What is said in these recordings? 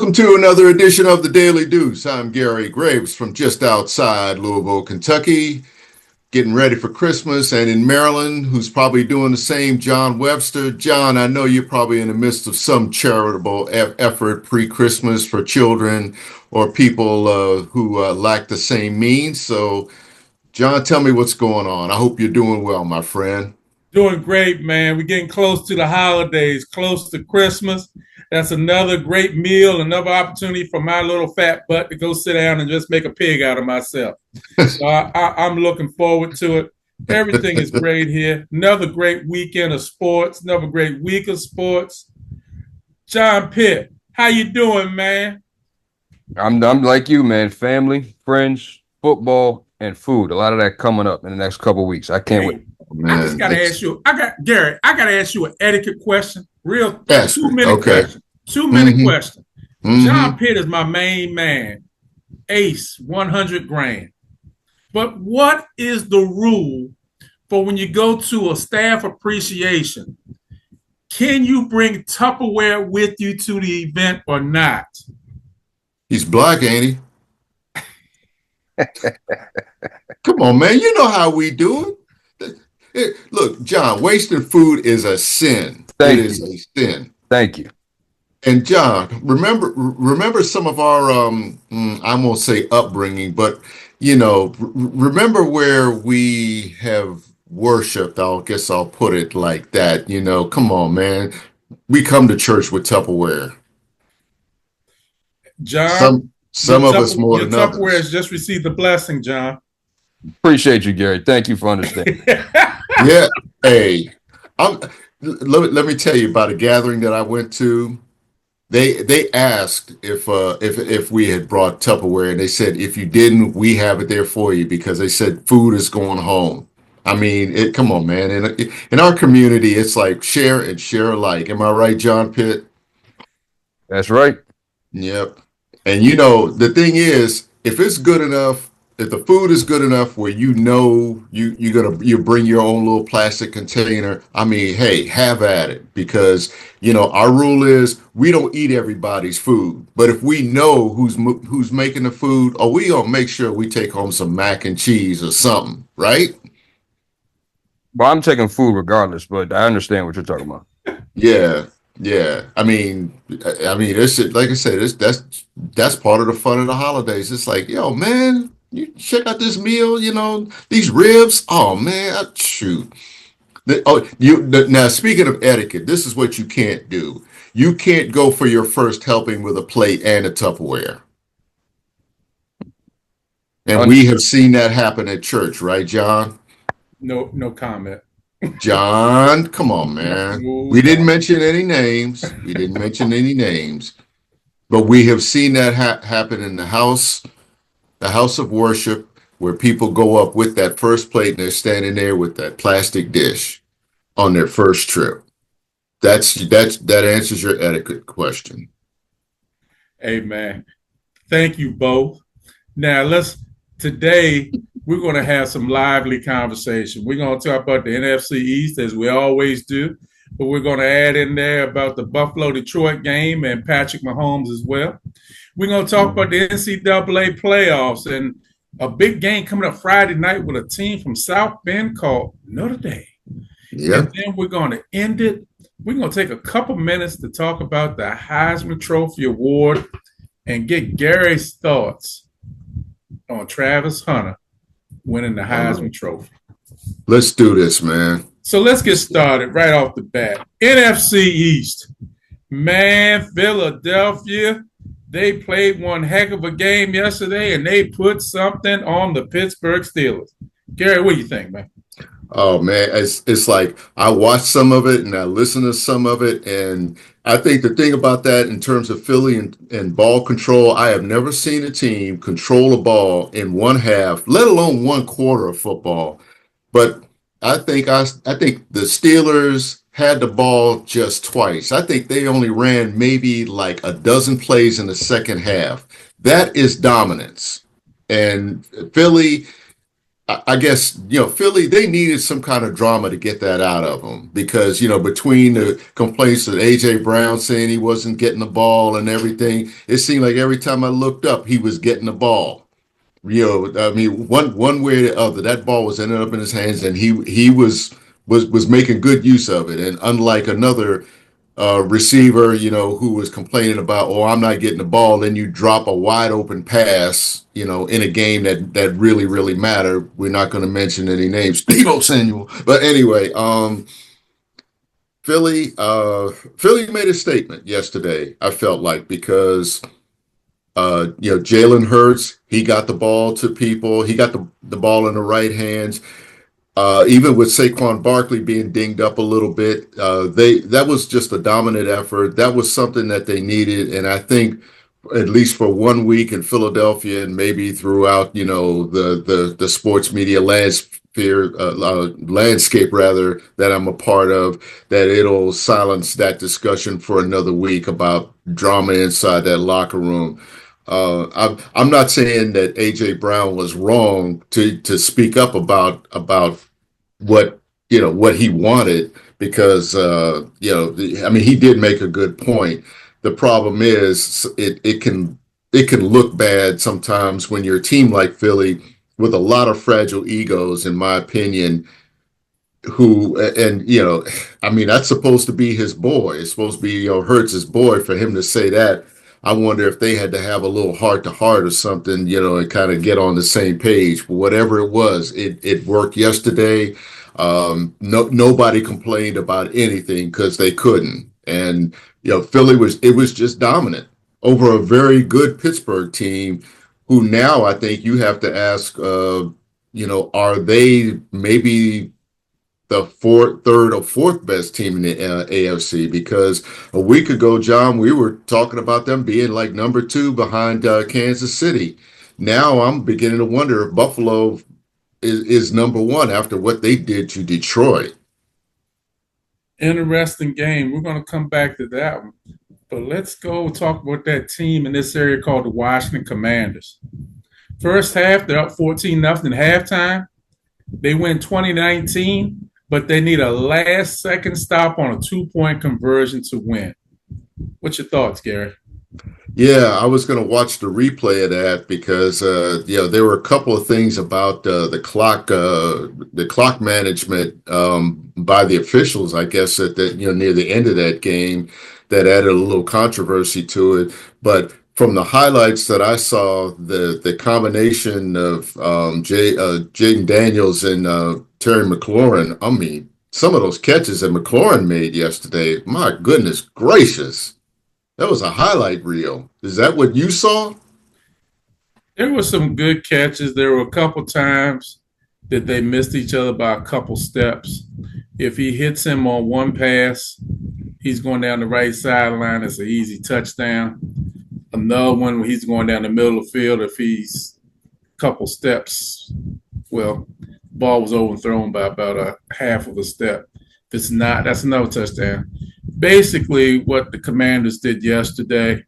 Welcome to another edition of the Daily Deuce. I'm Gary Graves from just outside Louisville, Kentucky, getting ready for Christmas. And in Maryland, who's probably doing the same, John Webster. John, I know you're probably in the midst of some charitable effort pre-Christmas for children or people who lack the same means. So, John, tell me what's going on. I hope you're doing well, my friend. Doing great, man. We're getting close to the holidays, close to Christmas. That's another great meal, another opportunity for my little fat butt to go sit down and just make a pig out of myself. So I'm looking forward to it. Everything is great here. Another great weekend of sports, another great week of sports. John Pitt, how you doing, man? I'm like you, man. Family, friends, football, and food. A lot of that coming up in the next couple of weeks. I can't wait. Man, I just gotta ask you. I gotta ask you an etiquette question. Real yes, 2 minute question. 2 minute question. John Pitt is my main man. Ace, 100 grand. But what is the rule for when you go to a staff appreciation? Can you bring Tupperware with you to the event or not? He's black, ain't he? Come on, man. You know how we do it. Look, John, wasting food is a sin. Thank it is you. a sin. Thank you. And John, remember some of our I won't say upbringing, but remember where we have worshipped. I guess I'll put it like that. Come on, man. We come to church with Tupperware. John, some of us more than others. Tupperware has just received the blessing, John. Appreciate you, Gary. Thank you for understanding. Yeah. Hey, let me tell you about a gathering that I went to. They asked if we had brought Tupperware, and they said if you didn't, we have it there for you, because they said food is going home. I mean, come on, man. In our community, it's like share and share alike. Am I right, John Pitt? That's right. Yep. And the thing is, if it's good enough, if the food is good enough where you bring your own little plastic container, I mean, hey, have at it, because our rule is we don't eat everybody's food, but if we know who's making the food, we gonna make sure we take home some mac and cheese or something, right? Well, I'm taking food regardless, but I understand what you're talking about. Yeah. I mean, it's like I said, that's part of the fun of the holidays. It's like, yo, man. You check out this meal, these ribs. Oh man, shoot. Now speaking of etiquette, this is what you can't do. You can't go for your first helping with a plate and a Tupperware. And we have seen that happen at church, right, John? No comment. John, come on, man. We didn't mention any names. But we have seen that happen in the house of worship, where people go up with that first plate and they're standing there with that plastic dish on their first trip. That answers your etiquette question. Amen. Thank you both. Now today we're going to have some lively conversation. We're going to talk about the NFC East, as we always do, but we're going to add in there about the Buffalo-Detroit game and Patrick Mahomes as well. We're going to talk about the NCAA playoffs and a big game coming up Friday night with a team from South Bend called Notre Dame. Yep. And then we're going to end it. We're going to take a couple minutes to talk about the Heisman Trophy Award and get Gary's thoughts on Travis Hunter winning the Heisman Trophy. Let's do this, man. So let's get started right off the bat. NFC East. Man, Philadelphia. They played one heck of a game yesterday, and they put something on the Pittsburgh Steelers. Gary, what do you think, man? Oh, man, it's like I watched some of it and I listened to some of it, and I think the thing about that in terms of Philly and ball control, I have never seen a team control a ball in one half, let alone one quarter of football. But I think the Steelers had the ball just twice. I think they only ran maybe like a dozen plays in the second half. That is dominance. And Philly, I guess, Philly, they needed some kind of drama to get that out of him because, between the complaints of A.J. Brown saying he wasn't getting the ball and everything, it seemed like every time I looked up, he was getting the ball. I mean, one way or the other, that ball was ended up in his hands, and he was making good use of it. And unlike another receiver, who was complaining about, oh, I'm not getting the ball, then you drop a wide open pass, in a game that really, really mattered. We're not going to mention any names, Debo Samuel. But anyway, Philly made a statement yesterday, I felt like, because Jalen Hurts, he got the ball to people, he got the ball in the right hands. Even with Saquon Barkley being dinged up a little bit, that was just a dominant effort. That was something that they needed, and I think at least for 1 week in Philadelphia and maybe throughout, the sports media landscape rather that I'm a part of, that it'll silence that discussion for another week about drama inside that locker room. I'm not saying that A.J. Brown was wrong to speak up about what he wanted because I mean he did make a good point. The problem is it can look bad sometimes when you're a team like Philly with a lot of fragile egos, in my opinion, I mean, that's supposed to be his boy. It's supposed to be, Hurts' boy. For him to say that, I wonder if they had to have a little heart to heart or something, and kind of get on the same page. But whatever it was, it worked yesterday. Nobody complained about anything because they couldn't. And, Philly was just dominant over a very good Pittsburgh team who now I think you have to ask, are they maybe the third or fourth best team in the AFC? Because a week ago, John, we were talking about them being like number two behind Kansas City. Now I'm beginning to wonder if Buffalo is number one after what they did to Detroit. Interesting game. We're going to come back to that one. But let's go talk about that team in this area called the Washington Commanders. First half, they're up 14-0 halftime. They win 2019, but they need a last-second stop on a 2-point conversion to win. What's your thoughts, Gary? Yeah, I was going to watch the replay of that because there were a couple of things about the clock management by the officials, I guess, at near the end of that game that added a little controversy to it. But from the highlights that I saw, the combination of Jaden Daniels and Terry McLaurin, I mean, some of those catches that McLaurin made yesterday, my goodness gracious. That was a highlight reel. Is that what you saw? There were some good catches. There were a couple times that they missed each other by a couple steps. If he hits him on one pass, he's going down the right sideline. It's an easy touchdown. Another one when he's going down the middle of the field, if he's a couple steps, well, the ball was overthrown by about a half of a step. If it's not, that's another touchdown. Basically, what the Commanders did yesterday,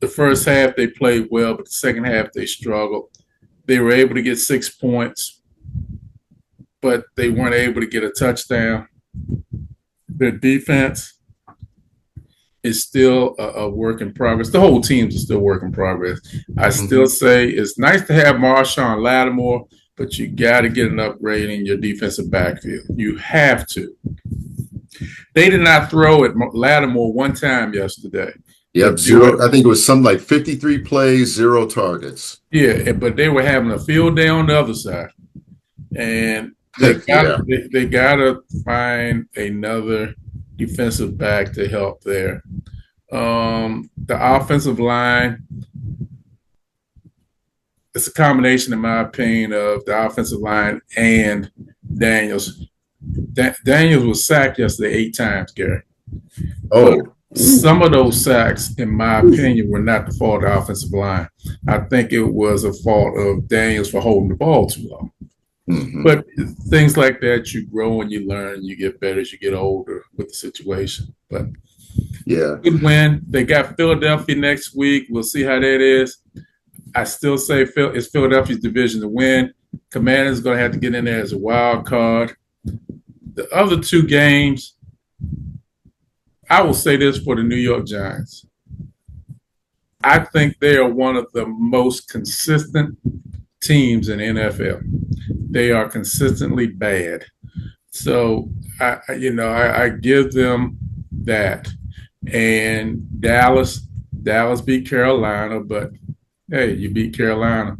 the first half they played well, but the second half they struggled. They were able to get 6 points, but they weren't able to get a touchdown. Their defense is still a work in progress. The whole team's still work in progress. I still say it's nice to have Marshawn Lattimore, but you got to get an upgrade in your defensive backfield. You have to. They did not throw at Lattimore one time yesterday. Yep, zero. I think it was something like 53 plays, 0 targets. Yeah, but they were having a field day on the other side. And they got to find another defensive back to help there. The offensive line, it's a combination, in my opinion, of the offensive line and Daniels. Daniels was sacked yesterday 8 times, Gary. Oh. But some of those sacks, in my opinion, were not the fault of the offensive line. I think it was a fault of Daniels for holding the ball too long. Mm-hmm. But things like that, you grow and you learn, you get better as you get older with the situation. But yeah, good win. They got Philadelphia next week. We'll see how that is. I still say it's Philadelphia's division to win. Commanders going to have to get in there as a wild card. The other two games, I will say this for the New York Giants. I think they are one of the most consistent teams in the NFL. They are consistently bad. So I give them that. And Dallas beat Carolina, but hey, you beat Carolina.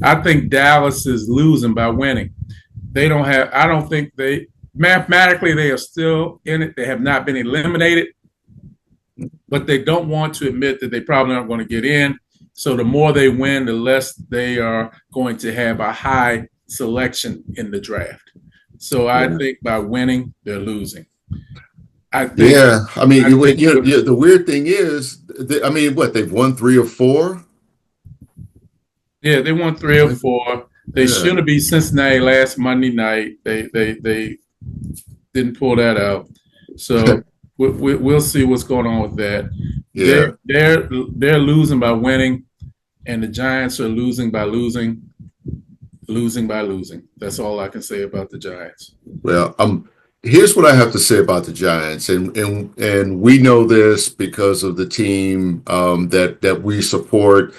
I think Dallas is losing by winning. I don't think mathematically they are still in it. They have not been eliminated, but they don't want to admit that they probably aren't going to get in. So the more they win, the less they are going to have a high selection in the draft. So I think by winning, they're losing. I mean, the weird thing is, they've won 3 or 4. Yeah, they won 3 or 4. They should have beat Cincinnati last Monday night. They didn't pull that out. So we'll see what's going on with that. Yeah, they're losing by winning, and the Giants are losing by losing. That's all I can say about the Giants. Well, here's what I have to say about the Giants, and we know this because of the team that we support,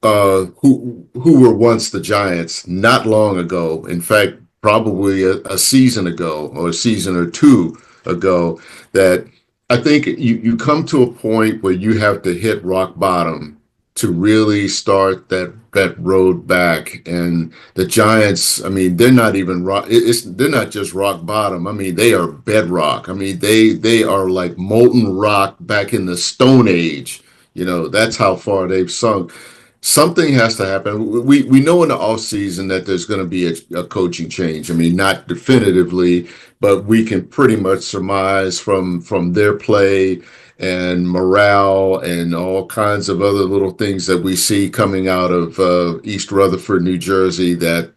who were once the Giants not long ago. In fact, probably a season ago or a season or two ago. That I think you come to a point where you have to hit rock bottom to really start that road back. And the Giants, I mean, they're not even rock. They're not just rock bottom. I mean, they are bedrock. I mean, they are like molten rock back in the Stone Age. That's how far they've sunk. Something has to happen. We know in the offseason that there's going to be a coaching change. I mean, not definitively, but we can pretty much surmise from their play and morale and all kinds of other little things that we see coming out of East Rutherford, New Jersey, that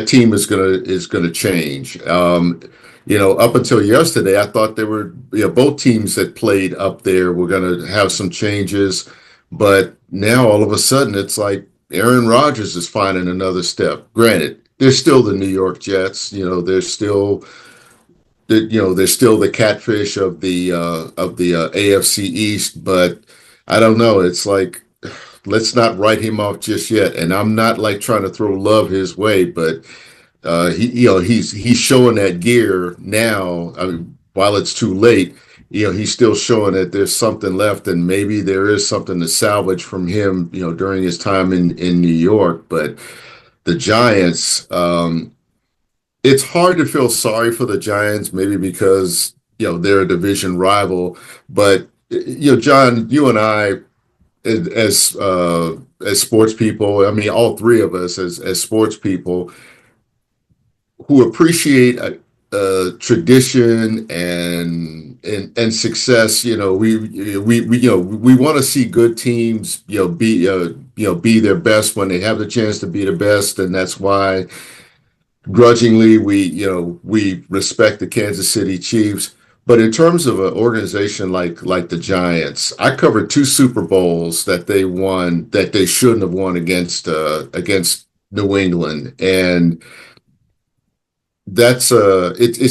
team is gonna change. Up until yesterday, I thought they were both teams that played up there were gonna have some changes, but now all of a sudden it's like Aaron Rodgers is finding another step. Granted, they're still the New York Jets. They're still the catfish of the AFC East, but I don't know. It's like, let's not write him off just yet. And I'm not like trying to throw love his way, but he's showing that gear now. I mean, while it's too late, he's still showing that there's something left, and maybe there is something to salvage from him, during his time in New York. But the Giants, it's hard to feel sorry for the Giants, maybe because, they're a division rival. But, John, you and I, as sports people, I mean, all three of us as sports people who appreciate tradition and success, we want to see good teams, be their best when they have the chance to be the best, and that's why grudgingly we respect the Kansas City Chiefs. But in terms of an organization like the Giants, I covered 2 Super Bowls that they won that they shouldn't have won against New England, and it's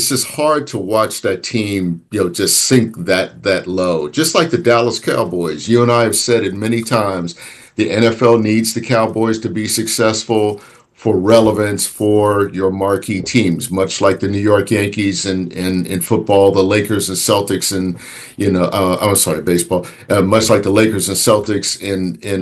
just hard to watch that team just sink that low. Just like the Dallas Cowboys, you and I have said it many times. The NFL needs the Cowboys to be successful for relevance for your marquee teams, much like the New York Yankees in football, the Lakers and Celtics, and I'm sorry, baseball. Much like the Lakers and Celtics in the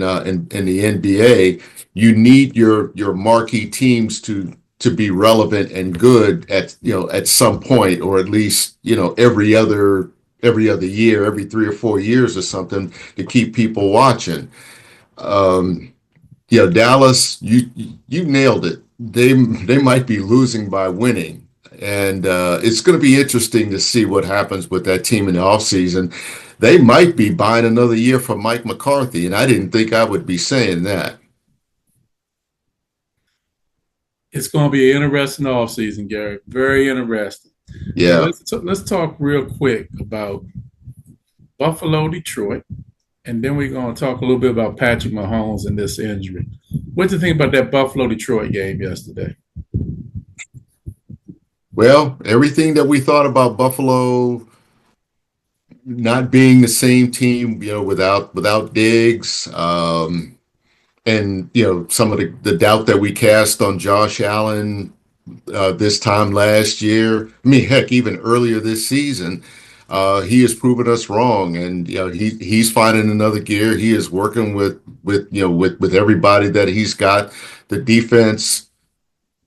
NBA, you need your marquee teams to be relevant and good at some point, or at least every other year, every 3 or 4 years or something, to keep people watching. Dallas, you nailed it. They might be losing by winning, and it's going to be interesting to see what happens with that team in the offseason. They might be buying another year from Mike McCarthy, and I didn't think I would be saying that. It's going to be an interesting offseason, Gary. very interesting. Yeah. Let's talk real quick about Buffalo, Detroit, and then we're going to talk a little bit about Patrick Mahomes and this injury. What do you think about that Buffalo-Detroit game yesterday? Well, everything that we thought about Buffalo not being the same team, without Diggs, and some of the doubt that we cast on Josh Allen this time last year. I mean, heck, even earlier this season, he has proven us wrong, and he's finding another gear. He is working with everybody that he's got. The defense.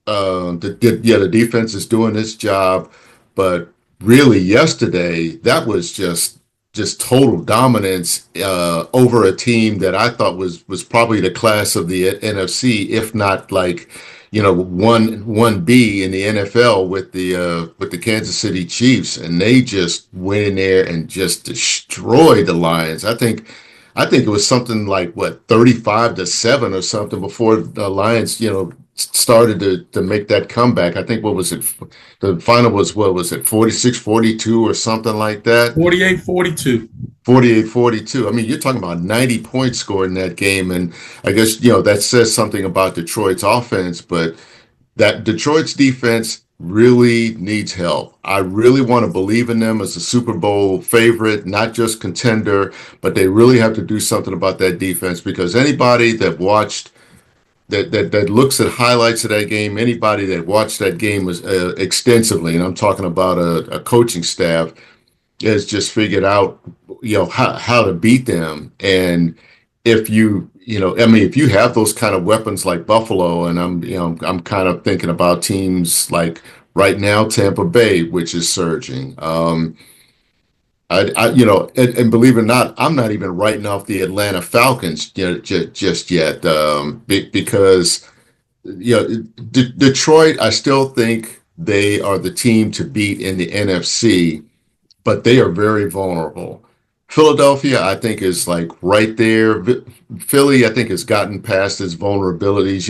The defense is doing its job, but really yesterday that was just total dominance over a team that I thought was probably the class of the NFC, if not like one B in the NFL with the Kansas City Chiefs, and they just went in there and just destroyed the Lions. I think it was something like what 35-7 or something before the Lions started to make that comeback. I think what was it? The final was what was it 46-42 or something like that? 48-42. 48-42. I mean, you're talking about 90 points scored in that game, and I guess that says something about Detroit's offense, but that Detroit's defense really needs help. I really want to believe in them as a Super Bowl favorite, not just contender, but they really have to do something about that defense, because anybody that watched that looks at highlights of that game, anybody that watched that game was extensively, and I'm talking about a coaching staff, has just figured out how to beat them. And if if you have those kind of weapons like Buffalo, and I'm kind of thinking about teams like right now Tampa Bay, which is surging. And believe it or not, I'm not even writing off the Atlanta Falcons just yet, because Detroit, I still think they are the team to beat in the NFC, but they are very vulnerable. Philadelphia, I think, is like right there. Philly, I think, has gotten past its vulnerabilities.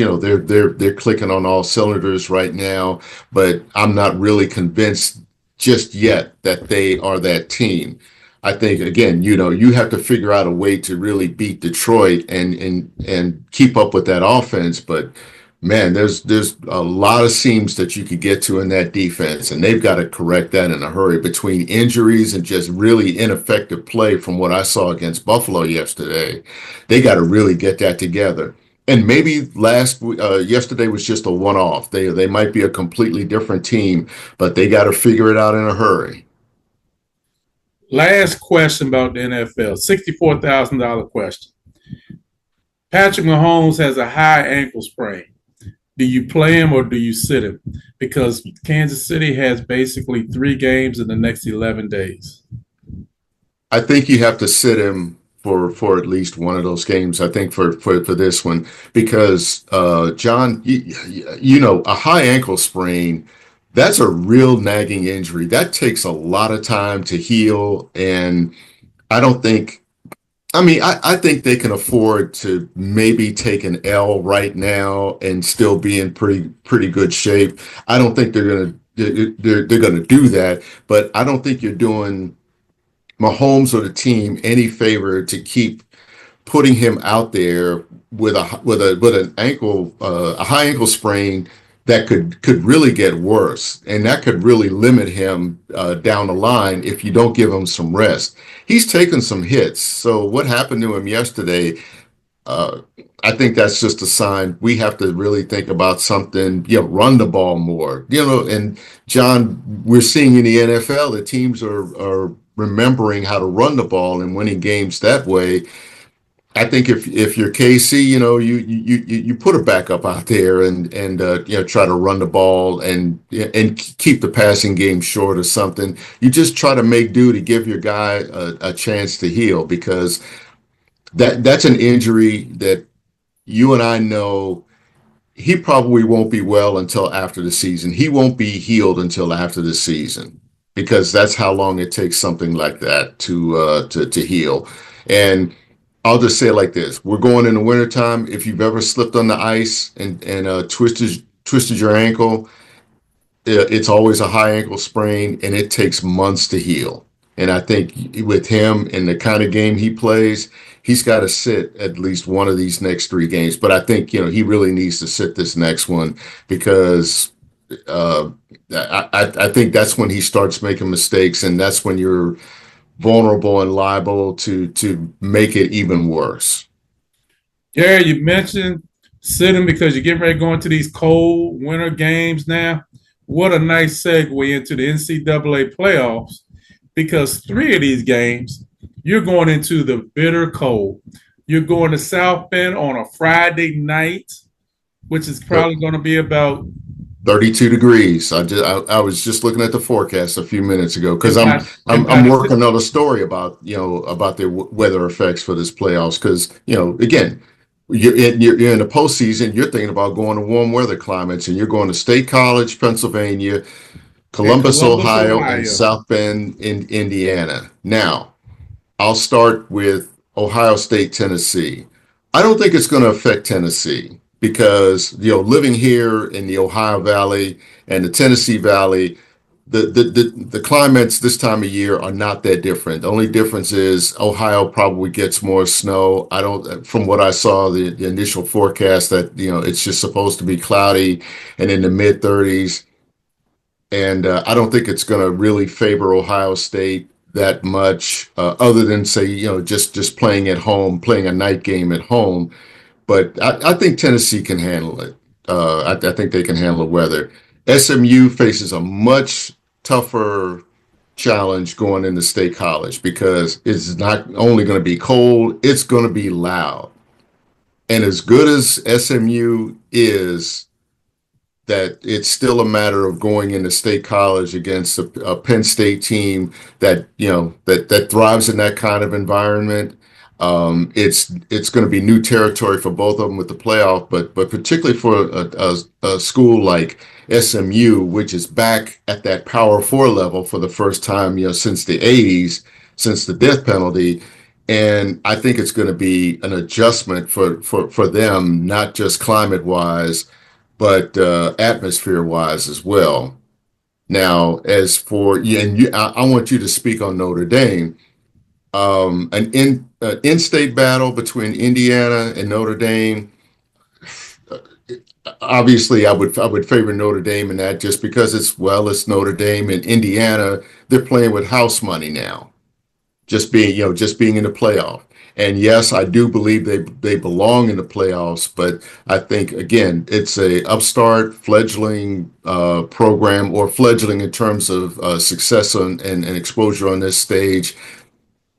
They're clicking on all cylinders right now, but I'm not really convinced just yet that they are that team. I think again, you have to figure out a way to really beat Detroit and keep up with that offense, but man, there's a lot of seams that you could get to in that defense, and they've got to correct that in a hurry between injuries and just really ineffective play from what I saw against Buffalo yesterday. They got to really get that together. And maybe yesterday was just a one-off. They might be a completely different team, but they got to figure it out in a hurry. Last question about the NFL, $64,000 question. Patrick Mahomes has a high ankle sprain. Do you play him or do you sit him? Because Kansas City has basically 3 games in the next 11 days. I think you have to sit him for at least one of those games. I think for this one, because John, a high ankle sprain, that's a real nagging injury. That takes a lot of time to heal, and I don't think. I mean, I think they can afford to maybe take an L right now and still be in pretty good shape. I don't think they're gonna do that, but I don't think you're doing Mahomes or the team any favor to keep putting him out there with an ankle a high ankle sprain that could really get worse, and that could really limit him down the line if you don't give him some rest. He's taken some hits, so what happened to him yesterday? Uh, I think that's just a sign we have to really think about something. Run the ball more. And John, we're seeing in the NFL that teams are remembering how to run the ball and winning games that way. I think if you're KC, you put a backup out there and try to run the ball and keep the passing game short or something. You just try to make do to give your guy a chance to heal, because that's an injury that you and I know he probably won't be well until after the season. He won't be healed until after the season, because that's how long it takes something like that to heal. And I'll just say it like this: we're going in the wintertime. If you've ever slipped on the ice and twisted your ankle, it's always a high ankle sprain, and it takes months to heal. And I think with him and the kind of game he plays, he's got to sit at least one of these next 3 games. But I think, he really needs to sit this next one because uh, I think that's when he starts making mistakes, and that's when you're vulnerable and liable to make it even worse. Gary, you mentioned sitting because you're getting ready to go into these cold winter games now. What a nice segue into the NCAA playoffs because 3 of these games, you're going into the bitter cold. You're going to South Bend on a Friday night, which is probably going to be about 32 degrees. I was just looking at the forecast a few minutes ago because I'm about working on a story about about the weather effects for this playoffs because again you're in the postseason, you're thinking about going to warm weather climates, and you're going to State College, Pennsylvania, in Columbus, Columbus, Ohio, and Ohio. South Bend in Indiana. Now, I'll start with Ohio State, Tennessee. I don't think it's going to affect Tennessee because, living here in the Ohio Valley and the Tennessee Valley, the climates this time of year are not that different. The only difference is Ohio probably gets more snow. I don't, from what I saw, the initial forecast that, it's just supposed to be cloudy and in the mid 30s. And I don't think it's going to really favor Ohio State that much, other than say, just playing at home, playing a night game at home. But I think Tennessee can handle it. I think they can handle the weather. SMU faces a much tougher challenge going into State College because it's not only going to be cold, it's going to be loud. And as good as SMU is, that it's still a matter of going into State College against a Penn State team that that thrives in that kind of environment. It's going to be new territory for both of them with the playoff, but particularly for a school like SMU, which is back at that Power Four level for the first time since the '80s, since the death penalty. And I think it's going to be an adjustment for them, not just climate wise, but atmosphere wise as well. Now, as for you, and I want you to speak on Notre Dame. An in-state battle between Indiana and Notre Dame. Obviously, I would favor Notre Dame in that just because it's Notre Dame and Indiana. They're playing with house money now, just being in the playoff. And yes, I do believe they belong in the playoffs, but I think again it's a upstart fledgling program, or fledgling in terms of success and exposure on this stage.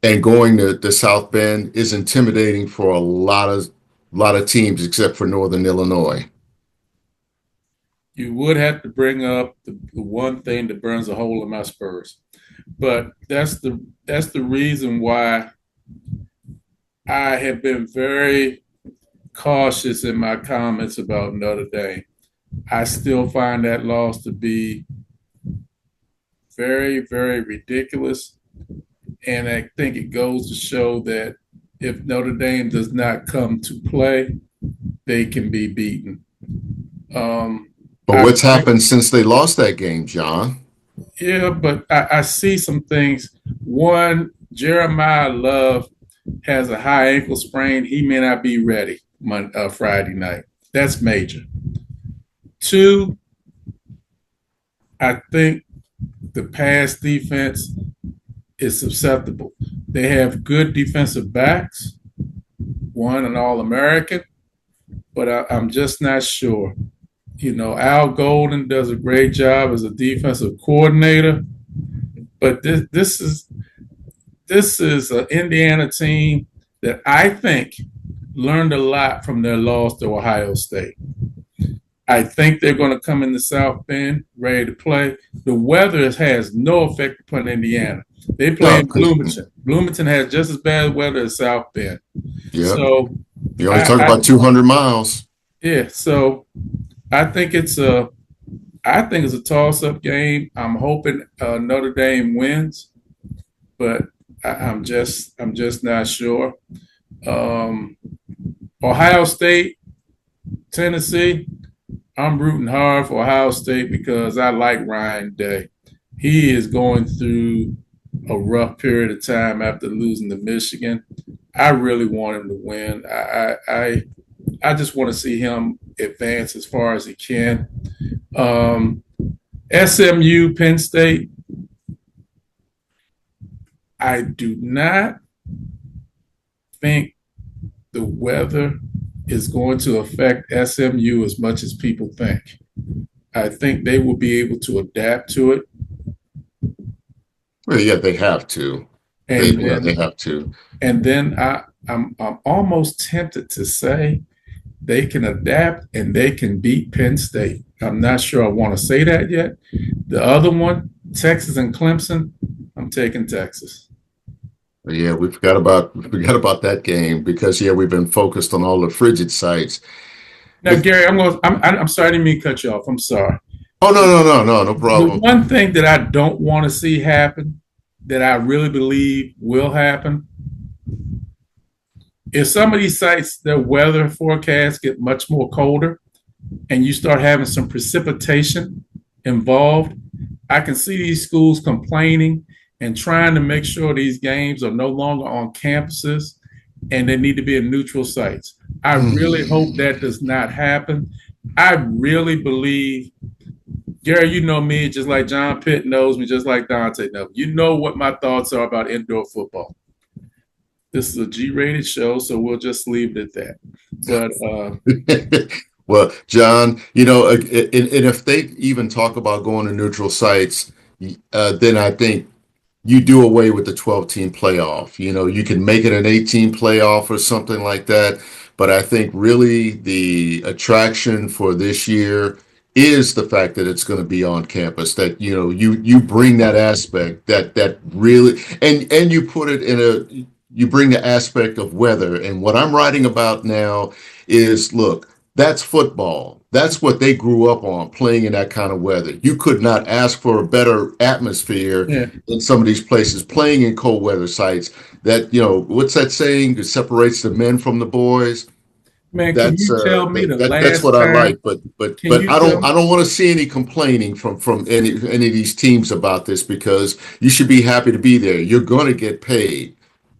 And going to South Bend is intimidating for a lot of teams except for Northern Illinois. You would have to bring up the one thing that burns a hole in my spurs, but that's the reason why I have been very cautious in my comments about Notre Dame. I still find that loss to be very, very ridiculous. And I think it goes to show that if Notre Dame does not come to play, they can be beaten. But what's happened since they lost that game, John? Yeah, but I see some things. One, Jeremiah Love has a high ankle sprain. He may not be ready Friday night. That's major. Two, I think the pass defense is susceptible. They have good defensive backs, one an All-American, but I'm just not sure. Al Golden does a great job as a defensive coordinator, but this is an Indiana team that I think learned a lot from their loss to Ohio State. I think they're going to come in the South Bend ready to play. The weather has no effect upon Indiana. They play in Bloomington. Bloomington has just as bad weather as South Bend. Yeah. So you always talk about 200 miles. Yeah. So I think it's a toss-up game. I'm hoping Notre Dame wins, but I'm just not sure. Ohio State, Tennessee. I'm rooting hard for Ohio State because I like Ryan Day. He is going through a rough period of time after losing to Michigan. I really want him to win. I just want to see him advance as far as he can. Um, SMU, Penn State. I do not think the weather is going to affect SMU as much as people think. I think they will be able to adapt to it. Well, yeah, they have to. They have to. And then I'm almost tempted to say they can adapt and they can beat Penn State. I'm not sure I want to say that yet. The other one, Texas and Clemson, I'm taking Texas. But yeah, we forgot about that game because we've been focused on all the frigid sites. Now, Gary, I'm sorry, I didn't mean to cut you off. I'm sorry. Oh no The problem. one thing that I don't want to see happen, that I really believe will happen, if some of these sites, their weather forecasts get much more colder and you start having some precipitation involved, I can see these schools complaining and trying to make sure these games are no longer on campuses and they need to be in neutral sites. I really hope that does not happen. I really believe, Gary, you know me, just like John Pitt knows me, just like Dante knows me. You know what my thoughts are about indoor football. This is a G-rated show, so we'll just leave it at that. But well, John, and if they even talk about going to neutral sites, then I think you do away with the 12-team playoff. You can make it an 18 playoff or something like that. But I think really the attraction for this year is the fact that it's going to be on campus, that you bring that aspect that really, and you put it you bring the aspect of weather. And what I'm writing about now is, look, that's football. That's what they grew up on, playing in that kind of weather. You could not ask for a better atmosphere in some of these places, playing in cold weather sites. That, what's that saying? It separates the men from the boys. Man, can you tell me the That's last what I time? like, but I don't want to see any complaining from any of these teams about this, because you should be happy to be there. You're going to get paid.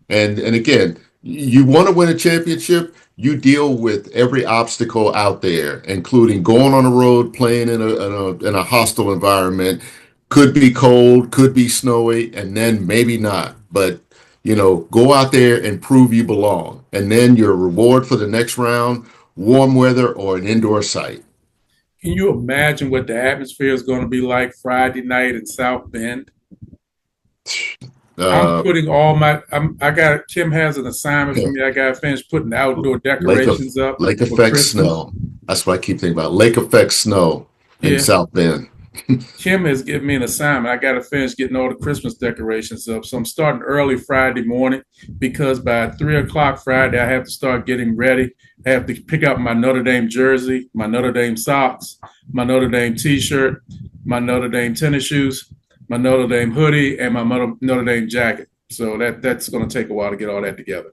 And again, you want to win a championship, you deal with every obstacle out there, including going on the road, playing in a hostile environment. Could be cold, could be snowy, and then maybe not. But go out there and prove you belong. And then your reward for the next round, warm weather or an indoor site. Can you imagine what the atmosphere is going to be like Friday night in South Bend? I'm putting Kim has an assignment for me. I got to finish putting the outdoor decorations up. Lake effect snow. That's what I keep thinking about. Lake effect snow in South Bend. Kim has given me an assignment. I got to finish getting all the Christmas decorations up. So I'm starting early Friday morning, because by 3:00 Friday, I have to start getting ready. I have to pick up my Notre Dame jersey, my Notre Dame socks, my Notre Dame t-shirt, my Notre Dame tennis shoes, my Notre Dame hoodie, and my Notre Dame jacket. So that's going to take a while to get all that together.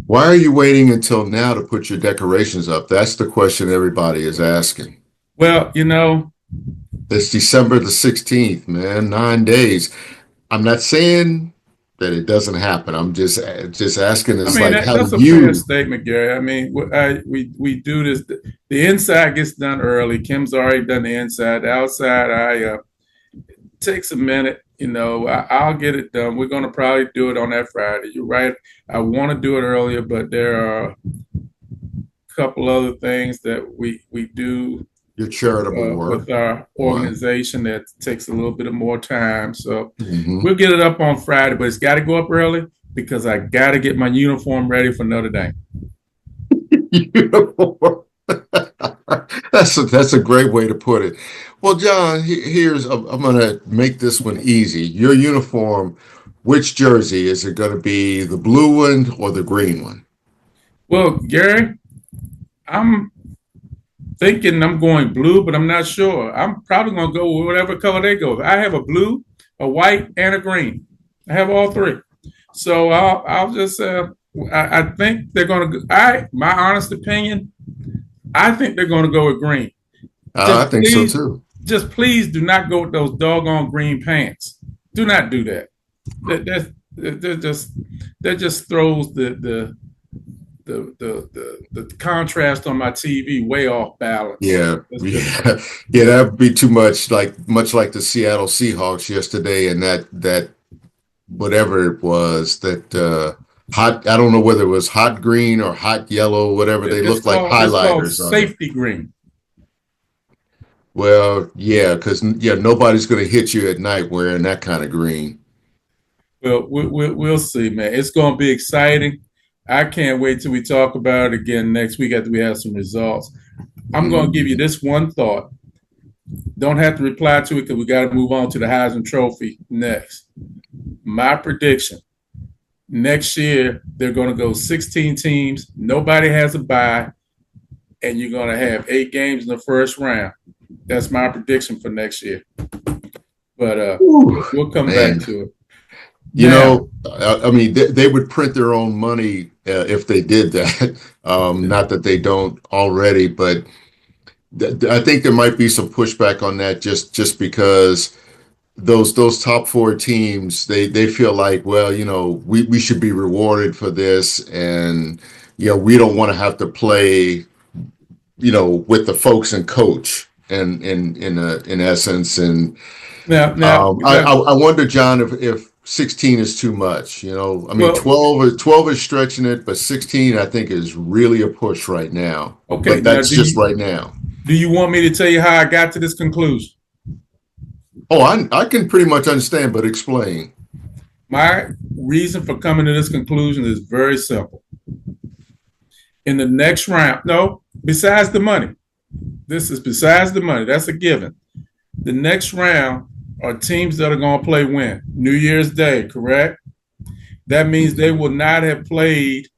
Why are you waiting until now to put your decorations up? That's the question everybody is asking. Well, it's December the 16th, man, 9 days. I'm not saying that it doesn't happen. I'm just asking. That's a fair statement, Gary. I mean, we do this. The inside gets done early. Kim's already done the inside. The outside, it takes a minute. I'll get it done. We're going to probably do it on that Friday. You're right. I want to do it earlier, but there are a couple other things that we do. Your charitable work with our organization that takes a little bit of more time. So we'll get it up on Friday, but it's got to go up early because I got to get my uniform ready for Notre Dame. Uniform. That's a great way to put it. Well, John, I'm going to make this one easy. Your uniform, which jersey is it going to be? The blue one or the green one? Well, Gary, I'm thinking I'm going blue, but I'm not sure. I'm probably going to go with whatever color they go. I have a blue, a white, and a green. I have all three. So I'll just I think they're going to. My honest opinion, I think they're going to go with green. I think so too. just please do not go with those doggone green pants. Do not do that. That just throws the contrast on my TV way off balance. Yeah, Let's just say. yeah, yeah. That would be too much. Much like the Seattle Seahawks yesterday, and that whatever it was that hot. I don't know whether it was hot green or hot yellow, whatever. They looked like It's called highlighters on it. safety green. Well, yeah, because yeah, nobody's going to hit you at night wearing that kind of green. Well, we'll see, man. It's going to be exciting. I can't wait till we talk about it again next week after we have some results. I'm going to give you this one thought. Don't have to reply to it because we got to move on to the Heisman Trophy next. My prediction next year, they're going to go 16 teams. Nobody has a bye, and you're going to have 8 games in the first round. That's my prediction for next year. But we'll come Man. back to it. You know, I mean, they would print their own money if they did that. Not that they don't already, but I think there might be some pushback on that just because those top 4 teams they feel like, well, you know, we should be rewarded for this, and you know, we don't want to have to play, you know, with the folks and coach and in essence. And I wonder, John, if 16 is too much. You know, I mean, well, 12 is stretching it, but 16 I think is really a push right now. Okay, but that's just right now. Do you want me to tell you how I got to this conclusion? Oh, I can pretty much understand, but explain. My reason for coming to this conclusion is very simple. In the next round, besides the money. This is besides the money. That's a given. The next round are teams that are going to play when? New Year's Day, correct? That means they will not have played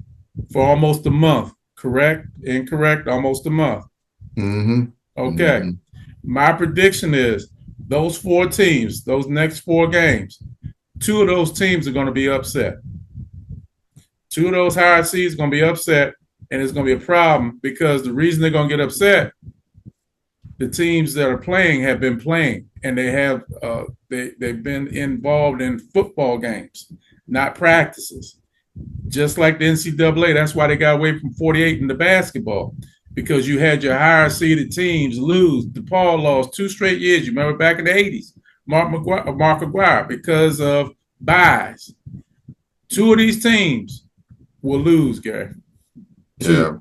for almost a month, correct? Incorrect, almost a month. Mm-hmm. Okay. Mm-hmm. My prediction is those 4 teams, those next 4 games, 2 of those teams are going to be upset. 2 of those higher seeds are going to be upset, and it's going to be a problem because the reason they're going to get upset, the teams that are playing have been playing, and they have they've been involved in football games, not practices. Just like the NCAA, that's why they got away from 48 in the basketball, because you had your higher seeded teams lose. DePaul lost 2 straight years. You remember back in the 80s, Mark Aguirre, because of buys. 2 of these teams will lose, Gary. 2. Yeah.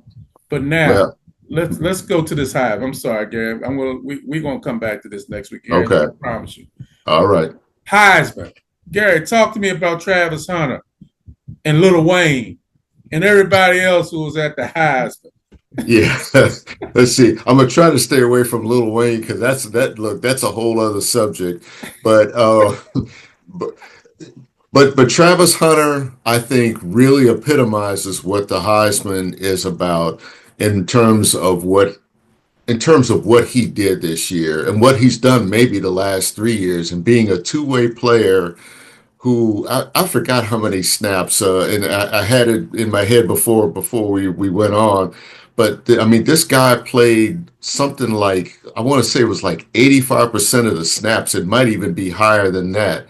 But now let's go to this Hive. I'm sorry, Gary. We're gonna come back to this next week, Gary. Okay. I promise you. All right. Heisman. Gary, talk to me about Travis Hunter and Lil Wayne and everybody else who was at the Heisman. Yeah, let's see. I'm gonna try to stay away from Lil Wayne because that's a whole other subject. But but Travis Hunter, I think, really epitomizes what the Heisman is about in terms of what he did this year and what he's done maybe the last 3 years, and being a two-way player who I forgot how many snaps, and I had it in my head before we went on. But I mean, this guy played something like, I want to say it was like 85% of the snaps. It might even be higher than that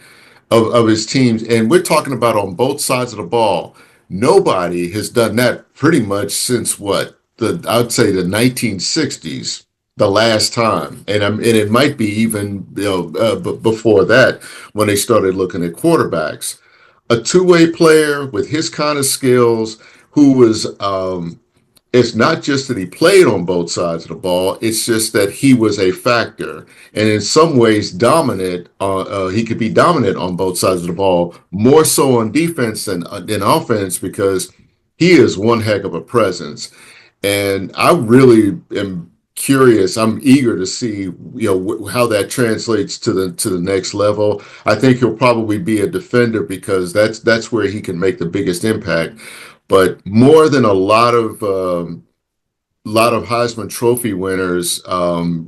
of his teams. And we're talking about on both sides of the ball. Nobody has done that pretty much since I'd say the 1960s, the last time. And it might be even before that when they started looking at quarterbacks. A two-way player with his kind of skills who was it's not just that he played on both sides of the ball. It's just that he was a factor, and in some ways dominant. He could be dominant on both sides of the ball, more so on defense than offense, because he is one heck of a presence. And I really am curious. I'm eager to see, how that translates to the next level. I think he'll probably be a defender because that's where he can make the biggest impact. But more than a lot of Heisman Trophy winners, and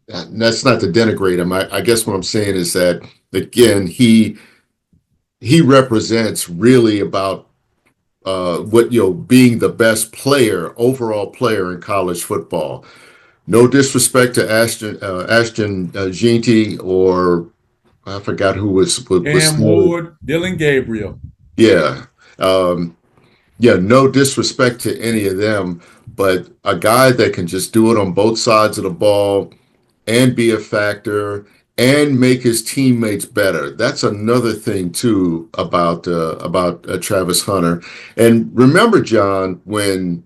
that's not to denigrate him. I guess what I'm saying is that, again, he represents really about being the best overall player in college football. No disrespect to Ashton Jeanty, or I forgot who was Cam still. Ward, Dylan Gabriel. Yeah. Um, yeah, no disrespect to any of them, but a guy that can just do it on both sides of the ball and be a factor and make his teammates better. That's another thing too about Travis Hunter. And remember, John, when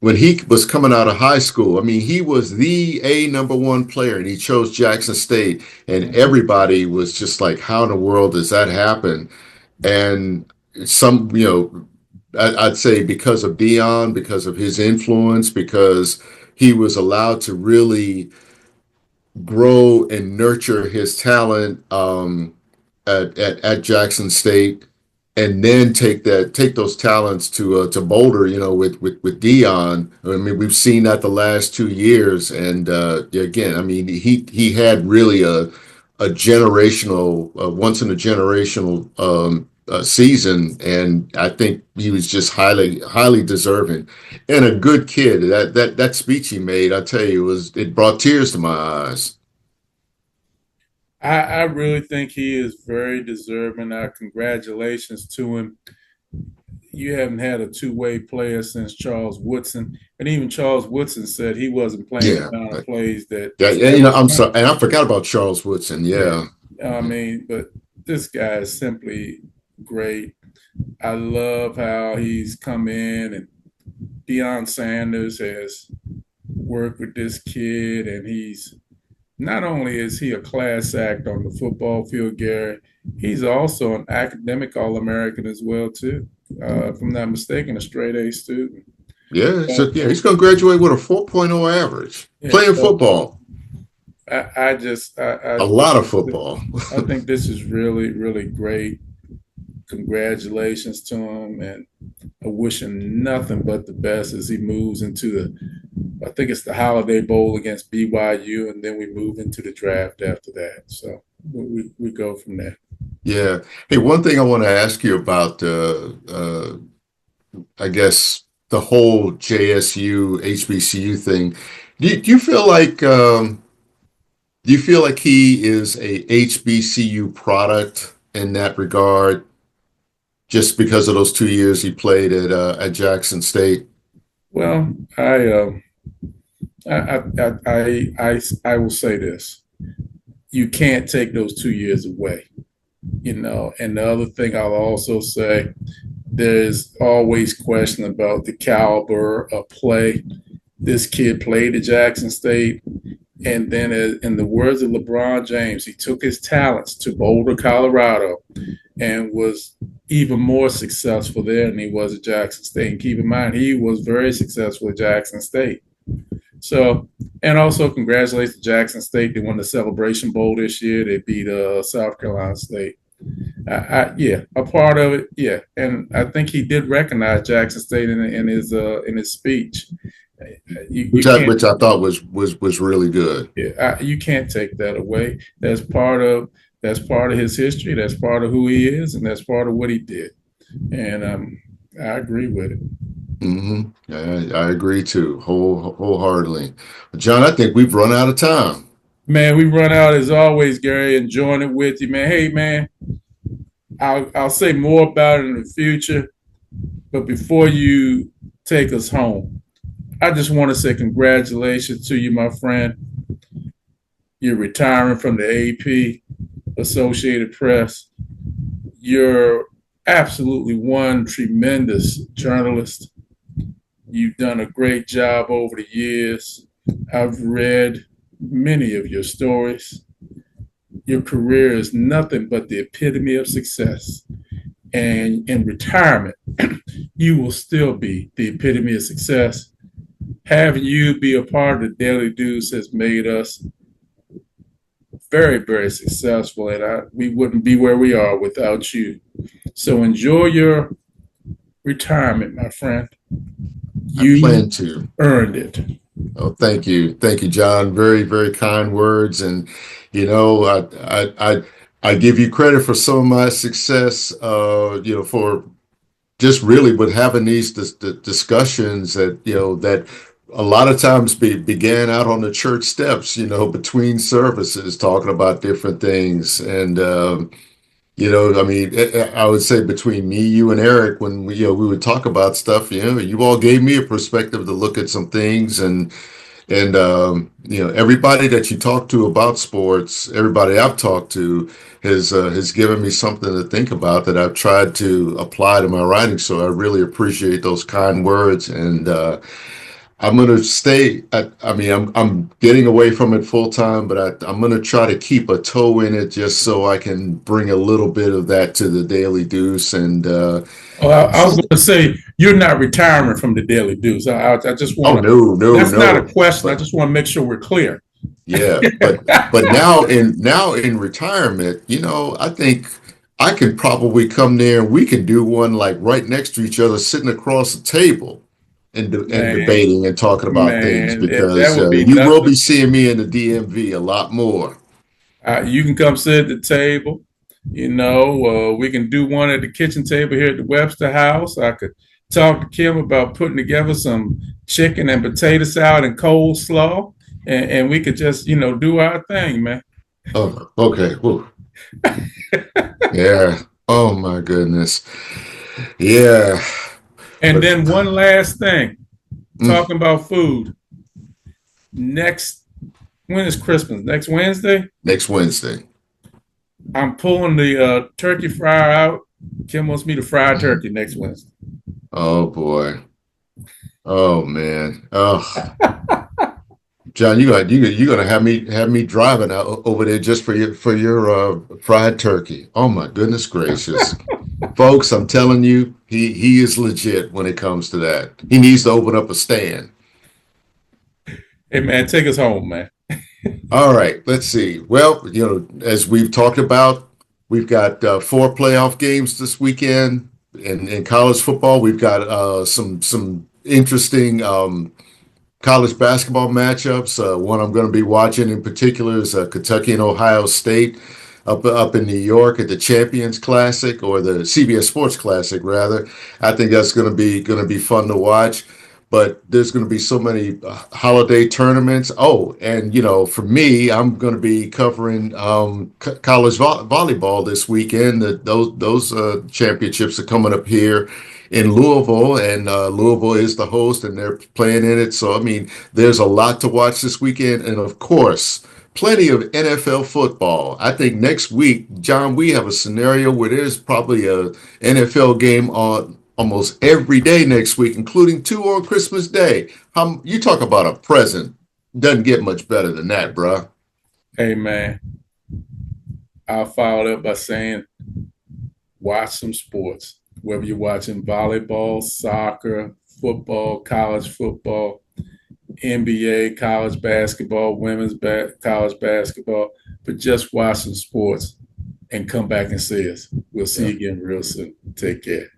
he was coming out of high school, I mean, he was the number one player, and he chose Jackson State, and Mhm. everybody was just like, "How in the world does that happen?" And some, I'd say because of Dion, because of his influence, because he was allowed to really grow and nurture his talent at Jackson State, and then take those talents to Boulder, with Dion. I mean, we've seen that the last 2 years, and again, I mean, he had really a generational, once in a generational season, and I think he was just highly deserving and a good kid. That speech he made, I tell you, it brought tears to my eyes. I really think he is very deserving. Congratulations to him. You haven't had a two-way player since Charles Woodson, and even Charles Woodson said he wasn't playing the Yeah, amount of plays that yeah, yeah. Travis I'm Hunter. sorry, and I forgot about Charles Woodson. Yeah, Yeah, I mean, but this guy is simply great. I love how he's come in, and Deion Sanders has worked with this kid, and he's not only is he a class act on the football field, Gary, he's also an academic All-American as well too. If I'm not mistaken, a straight A student. yeah. So yeah, So he's going to graduate with a 4.0 average yeah, playing so football, I just a lot of football. I think this is really really great. Congratulations to him, and I wish him nothing but the best as he moves into I think it's the Holiday Bowl against BYU, and then we move into the draft after that. So we go from there. Yeah. Hey, one thing I want to ask you about, I guess the whole JSU HBCU thing. Do you feel like he is a HBCU product in that regard, just because of those 2 years he played at Jackson State? Well, I will say this: you can't take those 2 years away, And the other thing I'll also say, there's always question about the caliber of play. This kid played at Jackson State, and then, in the words of LeBron James, he took his talents to Boulder, Colorado, and was even more successful there than he was at Jackson State. And keep in mind, he was very successful at Jackson State. So, and also congratulations to Jackson State. They won the Celebration Bowl this year. They beat South Carolina State. Yeah, a part of it, yeah, and I think he did recognize Jackson State in his speech. You can't, Which I thought was really good. yeah, you can't take that away. That's part of his history. That's part of who he is, and that's part of what he did. And I agree with it. I agree too, wholeheartedly. John, I think we've run out of time. Man, we run out as always, Gary. Enjoying it with you, man. Hey, man, I'll say more about it in the future. But before you take us home, I just want to say congratulations to you, my friend. You're retiring from the AP, Associated Press. You're absolutely one tremendous journalist. You've done a great job over the years. I've read many of your stories. Your career is nothing but the epitome of success. And in retirement, you will still be the epitome of success. Having you be a part of the Daily Deuce has made us very, very successful, and we wouldn't be where we are without you. So enjoy your retirement, my friend. I You plan to. earned it. Oh, thank you, John. Very, very kind words, and I give you credit for some of my success. For just really with having these discussions that a lot of times began out on the church steps, between services, talking about different things. And, I mean, I would say between me, you, and Eric, when we would talk about stuff, you all gave me a perspective to look at some things. And everybody that you talk to about sports, everybody I've talked to has given me something to think about that I've tried to apply to my writing. So I really appreciate those kind words. And I'm going to stay. I mean, I'm getting away from it full time, but I'm going to try to keep a toe in it just so I can bring a little bit of that to the Daily Deuce. And I was going to say you're not retiring from the Daily Deuce. I just oh, want to. no, That's not a no. question. I But just want to make sure we're clear. yeah, but now in retirement, I think I can probably come there and we can do one like right next to each other, sitting across the table and Man, debating and talking about things man, that because would be you will nothing. be seeing me in the DMV a lot more. You can come sit at the table. We can do one at the kitchen table here at the Webster House. I could talk to Kim about putting together some chicken and potato salad and coleslaw, and we could just, do our thing, man. Oh, okay. Whew. Yeah. Oh my goodness. Yeah. And But then one last thing, mm, talking about food. When is Christmas? Next Wednesday? next Wednesday. I'm pulling the turkey fryer out. Kim wants me to fry Mhm. turkey next Wednesday. Oh boy. Oh man. Oh. John, you're gonna have me driving out over there just for your fried turkey. Oh my goodness gracious, folks! I'm telling you, he is legit when it comes to that. He needs to open up a stand. Hey, man, take us home, man. All right, let's see. Well, as we've talked about, we've got 4 playoff games this weekend in college football. We've got some interesting college basketball matchups. One I'm going to be watching in particular is Kentucky and Ohio State up in New York at the Champions Classic, or the CBS Sports Classic rather. I think that's going to be fun to watch. But there's going to be so many holiday tournaments. Oh, and for me, I'm going to be covering college volleyball this weekend. Those championships are coming up here in Louisville, and Louisville is the host, and they're playing in it. So I mean, there's a lot to watch this weekend, and of course, plenty of NFL football. I think next week, John, we have a scenario where there's probably a NFL game on almost every day next week, including 2 on Christmas Day. You talk about a present. Doesn't get much better than that, bruh. Hey, man, I'll follow it up by saying watch some sports. Whether you're watching volleyball, soccer, football, college football, NBA, college basketball, college basketball, but just watch some sports and come back and see us. We'll see Yeah. you again real soon. Take care.